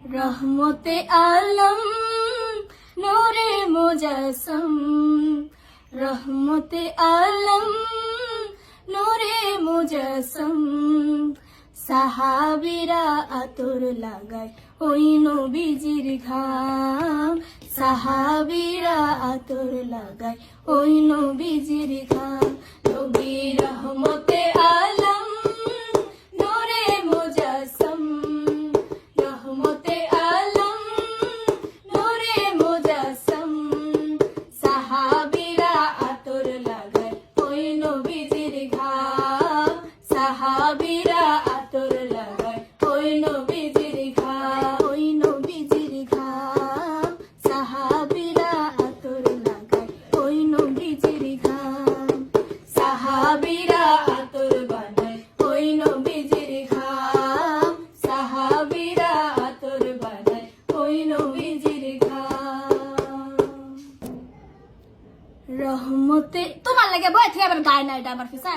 রহমতে আলম নূরে মুজাসসম, রহমতে আলম নূরে মুজাসসম। সাহাবীরা আতর লাগায় ওই নবীজির ঘাম, সাহাবীরা আতর লাগায় ওই নবীজির ঘাম। নবী রহমতে আলম নূরে মুজাসসম, রহমতে আলম নূরে মুজাসসম। সাহাবীরা আতর লাগায় ওই নবীজির ঘাম, সাহাবীরা আতর লাগায় ওই নবীজির ঘাম, ওই নবীজির ঘাম। সাহাবীরা আতর লাগায় ওই নবীজির ঘাম, সাহাবীরা আতর বানায় ওই নবীজির ঘাম, সাহাবীরা আতর বানায় ওই নবীজির ঘাম। রহমতে তোমার লাগে বই থেকে আবার গায় না, এটা আমার পিছা।